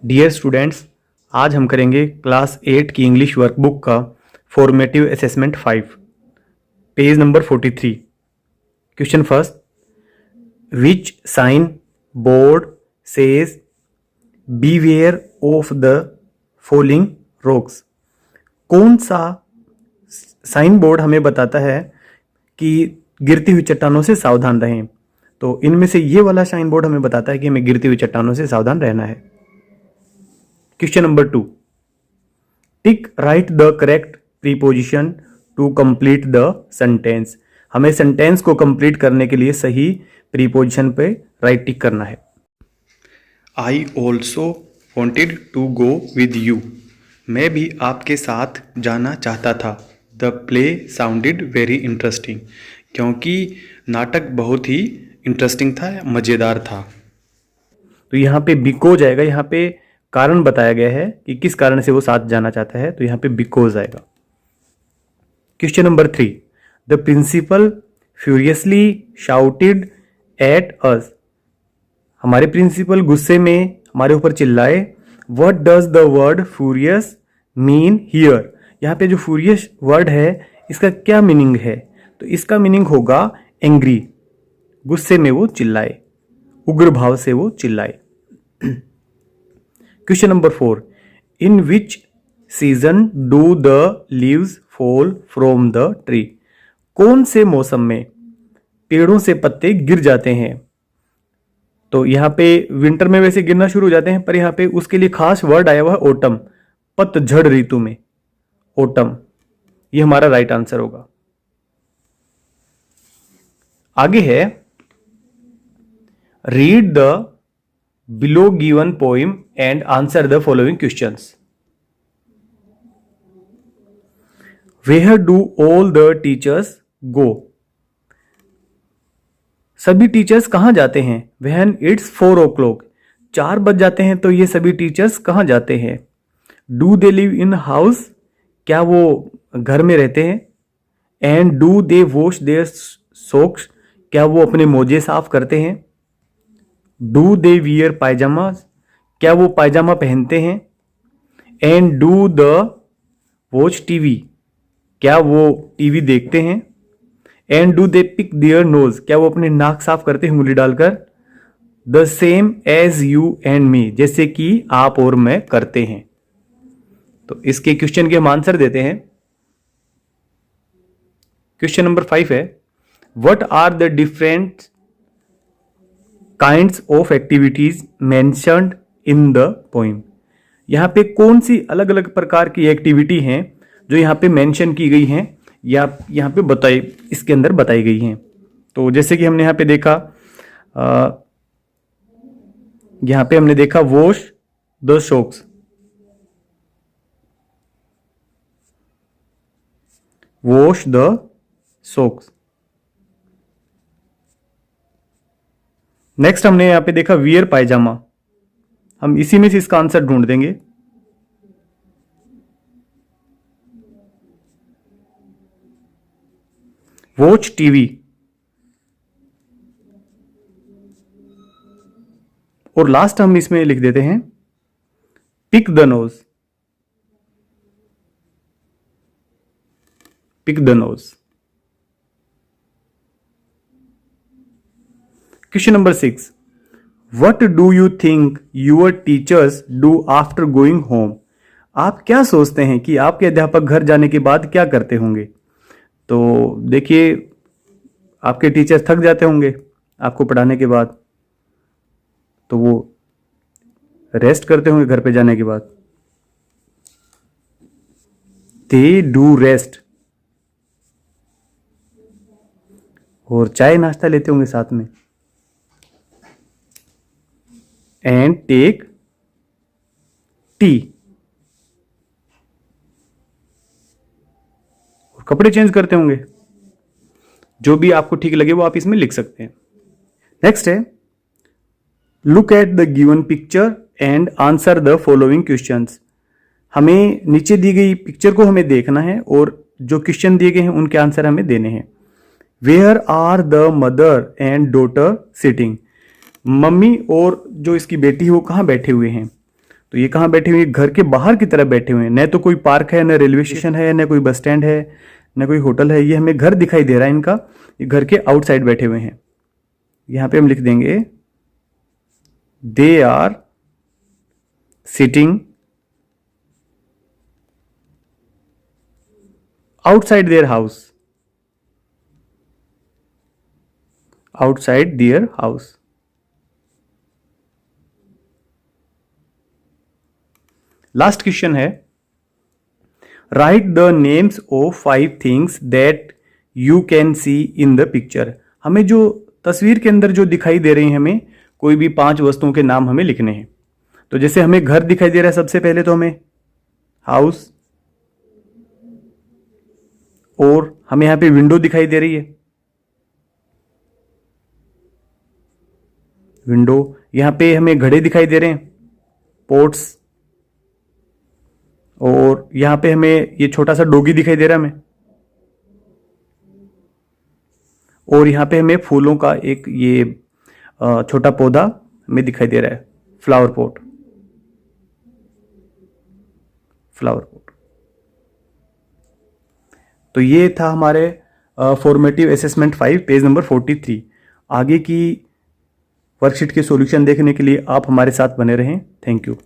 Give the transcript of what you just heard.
Dear students, आज हम करेंगे क्लास 8 की इंग्लिश वर्कबुक का formative assessment 5, page number 43। Question first, which sign board says beware of the falling rocks. कौन सा साइन बोर्ड हमें बताता है कि गिरती हुई चट्टानों से सावधान रहें? तो इनमें से ये वाला साइन बोर्ड हमें बताता है कि हमें गिरती हुई चट्टानों से सावधान रहना है। Question number 2, tick right the correct preposition to complete the sentence. हमें सेंटेंस को कंप्लीट करने के लिए सही प्रीपोजिशन पे राइट टिक करना है। I also wanted to go with you. मैं भी आपके साथ जाना चाहता था। The play sounded very interesting. क्योंकि नाटक बहुत ही इंटरेस्टिंग था, मज़ेदार था। तो यहाँ पे बिकॉज आएगा, यहाँ पे कारण बताया गया है कि किस कारण से वो साथ जाना चाहता है, तो यहाँ पे बिकॉज आएगा। Question number 3, the principal furiously shouted at us. हमारे प्रिंसिपल गुस्से में हमारे ऊपर चिल्लाए। What does the word furious mean here. यहाँ पे जो फ्यूरियस वर्ड है इसका क्या मीनिंग है? तो इसका मीनिंग होगा एंग्री। गुस्से में वो चिल्लाए, उग्र भाव से वो चिल्लाए। Question number 4, in which season do the leaves fall from the tree. कौन से मौसम में पेड़ों से पत्ते गिर जाते हैं? तो यहाँ पे विंटर में वैसे गिरना शुरू हो जाते हैं, पर यहाँ पे उसके लिए खास वर्ड आया हुआ है ऑटम, पतझड़ ऋतु में, ऑटम। ये हमारा राइट आंसर होगा। आगे है, read the below given poem and answer the following questions. Where do all the teachers go. सभी टीचर्स कहां जाते हैं? व्हेन इट्स 4 o'clock, 4 बज जाते हैं तो ये सभी टीचर्स कहां जाते हैं? Do they live in house, क्या वो घर में रहते हैं? And do they wash their socks, क्या वो अपने मोजे साफ करते हैं? डू दे वियर पायजामाज, क्या वो पायजामा पहनते हैं? And do the watch TV, क्या वो टीवी देखते हैं? And do they pick their nose, क्या वो अपने नाक साफ करते हैं उंगली डालकर? The same as you and me, जैसे कि आप और मैं करते हैं। तो इसके क्वेश्चन के हम आंसर देते हैं। क्वेश्चन नंबर 5 है, what are the different kinds of activities mentioned in the poem. यहां पे कौन सी अलग अलग प्रकार की एक्टिविटी हैं जो यहां पे मेंशन की गई हैं या यहां पे बताई, इसके अंदर बताई गई हैं? तो जैसे कि हमने यहां पे देखा, यहां पे हमने देखा wash the socks, wash the socks. Next हमने यहां पे देखा वियर पायजामा। हम इसी में से इसका आंसर ढूंढ देंगे। Watch TV. और लास्ट हम इसमें लिख देते हैं pick the nose, pick the nose. Question number 6, what do you think your teachers do after going home. आप क्या सोचते हैं कि आपके अध्यापक घर जाने के बाद क्या करते होंगे? तो देखिए, आपके टीचर थक जाते होंगे आपको पढ़ाने के बाद, तो वो रेस्ट करते होंगे घर पे जाने के बाद। They do rest. और चाय नाश्ता लेते होंगे साथ में। And take tea. और कपड़े चेंज करते होंगे। जो भी आपको ठीक लगे वो आप इसमें लिख सकते हैं। नेक्स्ट है, look at the given picture and answer the following questions. हमें नीचे दी गई पिक्चर को हमें देखना है और जो क्वेश्चन दिए गए हैं उनके आंसर हमें देने हैं। Where are the mother and daughter sitting. Mummy और जो इसकी बेटी है वो कहाँ बैठे हुए हैं? तो ये कहाँ बैठे हुए हैं? घर के बाहर की तरफ बैठे हुए हैं। न तो कोई पार्क है, न रेलवे स्टेशन है, न कोई बस स्टैंड है, न कोई होटल है। ये हमें घर दिखाई दे रहा है इनका। ये घर के आउटसाइड बैठे हुए हैं। यहां पे हम लिख देंगे they are sitting outside their house, outside their house. Last question है, write the names of 5 things that you can see in the picture. हमें जो तस्वीर के अंदर जो दिखाई दे रही है, हमें कोई भी 5 वस्तुओं के नाम हमें लिखने हैं। तो जैसे हमें घर दिखाई दे रहा है, सबसे पहले तो हमें हाउस, और हमें यहां पे विंडो दिखाई दे रही है, विंडो। यहां पे हमें घड़े दिखाई दे रहे हैं, पोट्स। और यहां पे हमें ये छोटा सा डोगी दिखाई दे रहा है हमें। और यहां पे हमें फूलों का एक ये छोटा पौधा हमें दिखाई दे रहा है, फ्लावर पॉट, फ्लावर पॉट। तो ये था हमारे फॉर्मेटिव असेसमेंट 5 पेज नंबर 43। आगे की वर्कशीट के सॉल्यूशन देखने के लिए आप हमारे साथ बने रहें। Thank you.